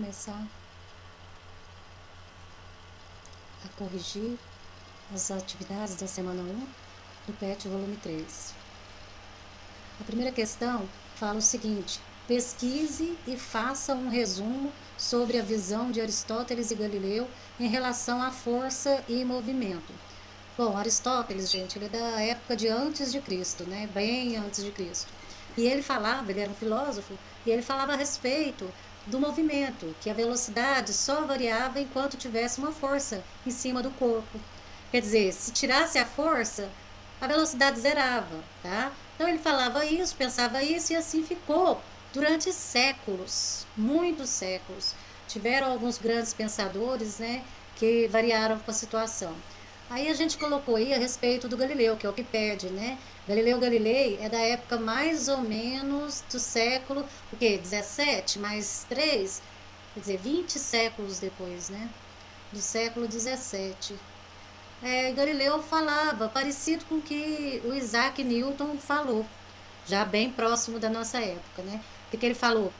começar a corrigir as atividades da semana 1 do PET volume 3. A primeira questão fala o seguinte: pesquise e faça um resumo sobre a visão de Aristóteles e Galileu em relação à força e movimento. Bom, Aristóteles, gente, ele é da época de antes de Cristo, né? Bem antes de Cristo. E ele era um filósofo, e ele falava a respeito do movimento, que a velocidade só variava enquanto tivesse uma força em cima do corpo. Quer dizer, se tirasse a força, a velocidade zerava, tá? Então ele falava isso, pensava isso, e assim ficou durante séculos, muitos séculos. Tiveram alguns grandes pensadores, né, que variaram com a situação. Aí a gente colocou aí a respeito do Galileu, que é o que pede, né? Galileu Galilei é da época mais ou menos do século, o quê? 17 mais 3, quer dizer, 20 séculos depois, né? Do século 17. Galileu falava parecido com o que o Isaac Newton falou, já bem próximo da nossa época, né? O que ele falou?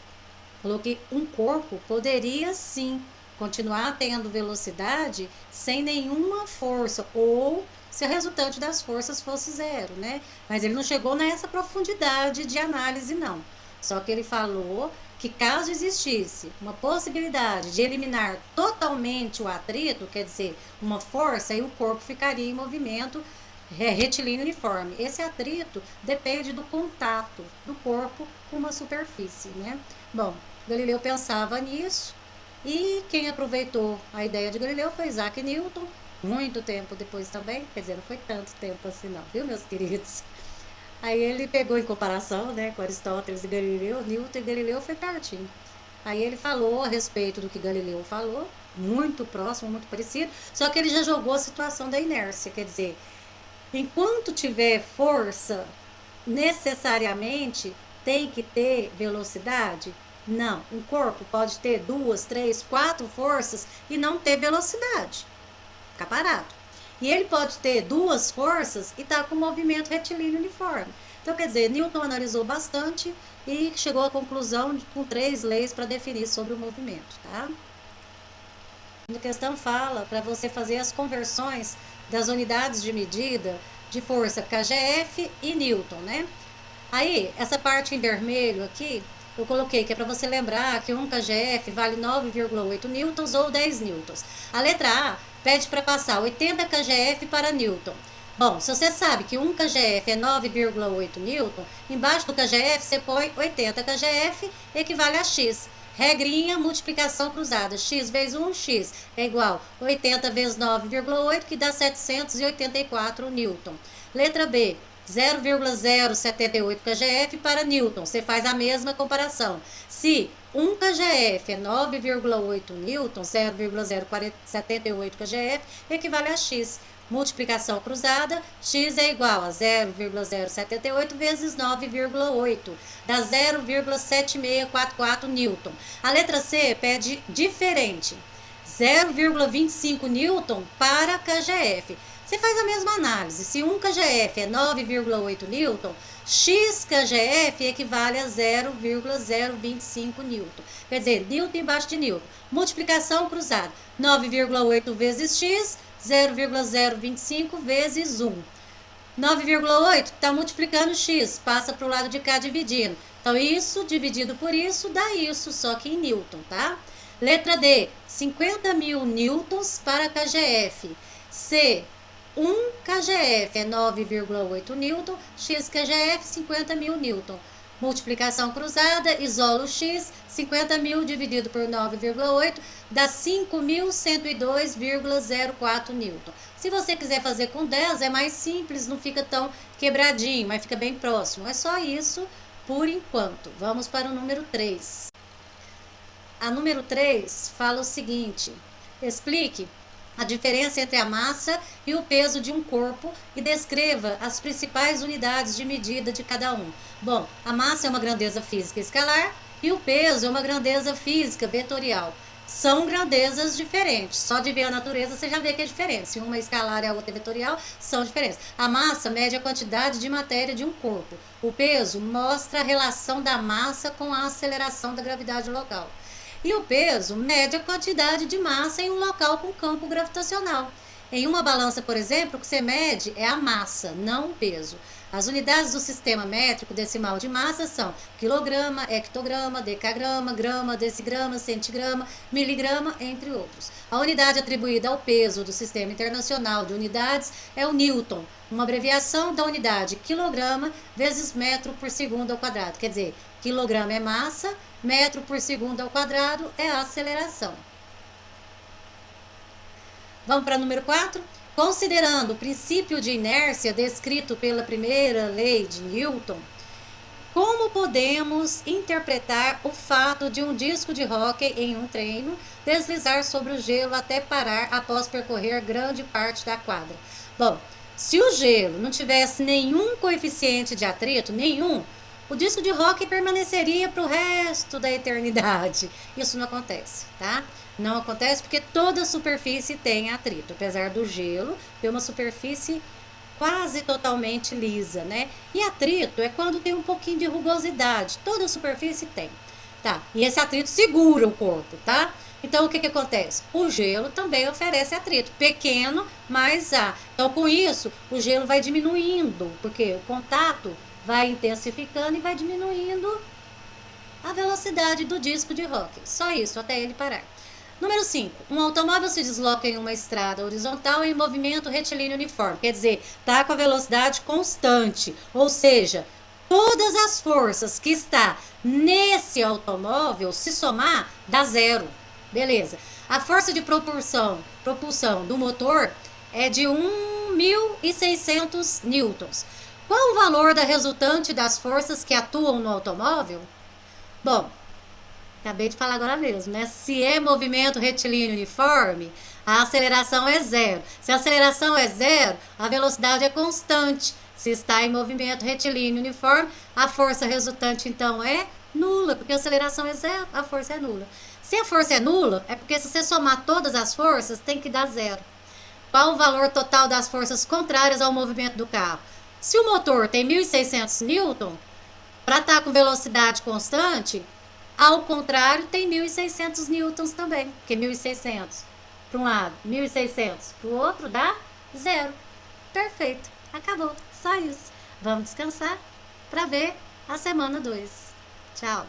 Falou que um corpo poderia sim continuar tendo velocidade sem nenhuma força, ou se a resultante das forças fosse zero, né? Mas ele não chegou nessa profundidade de análise, não. Só que ele falou que caso existisse uma possibilidade de eliminar totalmente o atrito, quer dizer, uma força, aí o corpo ficaria em movimento retilíneo uniforme. Esse atrito depende do contato do corpo com uma superfície, né? Bom, Galileu pensava nisso, e quem aproveitou a ideia de Galileu foi Isaac Newton, muito tempo depois também, quer dizer, não foi tanto tempo assim não, viu, meus queridos? Aí ele pegou em comparação, né, com Aristóteles e Galileu, Newton e Galileu foi pertinho. Aí ele falou a respeito do que Galileu falou, muito próximo, muito parecido, só que ele já jogou a situação da inércia, quer dizer, enquanto tiver força, necessariamente tem que ter velocidade? Não, um corpo pode ter 2, 3, 4 forças e não ter velocidade, ficar parado. E ele pode ter 2 forças e estar com movimento retilíneo uniforme. Então, quer dizer, Newton analisou bastante e chegou à conclusão com 3 leis para definir sobre o movimento, tá? A questão fala para você fazer as conversões das unidades de medida de força kgf e Newton, né? Aí, essa parte em vermelho aqui, eu coloquei que é para você lembrar que 1 kgf vale 9,8 newtons ou 10 newtons. A letra A pede para passar 80 kgf para newton. Bom, se você sabe que 1 kgf é 9,8 newton, embaixo do kgf você põe 80 kgf, equivale a x. Regrinha, multiplicação cruzada. X vezes 1, x é igual a 80 vezes 9,8, que dá 784 newton. Letra B, 0,078 kgf para newton. Você faz a mesma comparação. Se 1 kgf é 9,8 newton, 0,078 kgf equivale a x. Multiplicação cruzada, x é igual a 0,078 vezes 9,8, dá 0,7644 newton. A letra C pede diferente, 0,25 newton para kgf. Você faz a mesma análise. Se 1 kgf é 9,8 newton, x kgf equivale a 0,025 newton. Quer dizer, newton embaixo de newton. Multiplicação cruzada. 9,8 vezes x, 0,025 vezes 1. 9,8 está multiplicando x, passa para o lado de cá dividindo. Então, isso dividido por isso dá isso, só que em newton, tá? Letra D, 50.000 newtons para kgf. C, 1 kgf é 9,8 newton, x kgf 50.000 newton. Multiplicação cruzada, isola o x, 50.000 dividido por 9,8 dá 5.102,04 newton. Se você quiser fazer com 10 é mais simples, não fica tão quebradinho, mas fica bem próximo. É só isso por enquanto. Vamos para o número 3. A número 3 fala o seguinte: explique a diferença entre a massa e o peso de um corpo e descreva as principais unidades de medida de cada um. Bom, a massa é uma grandeza física escalar e o peso é uma grandeza física vetorial. São grandezas diferentes, só de ver a natureza você já vê que é diferente. Se uma é escalar e a outra é vetorial, são diferentes. A massa mede a quantidade de matéria de um corpo. O peso mostra a relação da massa com a aceleração da gravidade local. E o peso mede a quantidade de massa em um local com campo gravitacional. Em uma balança, por exemplo, o que você mede é a massa, não o peso. As unidades do sistema métrico decimal de massa são quilograma, hectograma, decagrama, grama, decigrama, centigrama, miligrama, entre outros. A unidade atribuída ao peso do Sistema Internacional de Unidades é o Newton, uma abreviação da unidade quilograma vezes metro por segundo ao quadrado. Quer dizer, quilograma é massa, metro por segundo ao quadrado é a aceleração. Vamos para o número 4? Considerando o princípio de inércia descrito pela primeira lei de Newton, como podemos interpretar o fato de um disco de hóquei em um treino deslizar sobre o gelo até parar após percorrer grande parte da quadra? Bom, se o gelo não tivesse nenhum coeficiente de atrito, nenhum, o disco de hóquei permaneceria para o resto da eternidade. Isso não acontece, tá? Não acontece porque toda superfície tem atrito, apesar do gelo ter uma superfície quase totalmente lisa, né? E atrito é quando tem um pouquinho de rugosidade, toda superfície tem, tá? E esse atrito segura o corpo, tá? Então o que que acontece? O gelo também oferece atrito, pequeno, mas há. Então com isso o gelo vai diminuindo, porque o contato vai intensificando e vai diminuindo a velocidade do disco de hóquei. Só isso, até ele parar. Número 5. Um automóvel se desloca em uma estrada horizontal em movimento retilíneo uniforme. Quer dizer, está com a velocidade constante. Ou seja, todas as forças que está nesse automóvel, se somar, dá zero. Beleza. A força de propulsão do motor é de 1.600 newtons. Qual o valor da resultante das forças que atuam no automóvel? Bom, acabei de falar agora mesmo, né? Se é movimento retilíneo uniforme, a aceleração é zero. Se a aceleração é zero, a velocidade é constante. Se está em movimento retilíneo uniforme, a força resultante então é nula, porque a aceleração é zero, a força é nula. Se a força é nula, é porque se você somar todas as forças, tem que dar zero. Qual o valor total das forças contrárias ao movimento do carro? Se o motor tem 1.600 newton, para estar com velocidade constante, ao contrário, tem 1.600 newtons também, porque 1.600 para um lado, 1.600 para o outro dá zero. Perfeito, acabou, só isso. Vamos descansar para ver a semana 2. Tchau.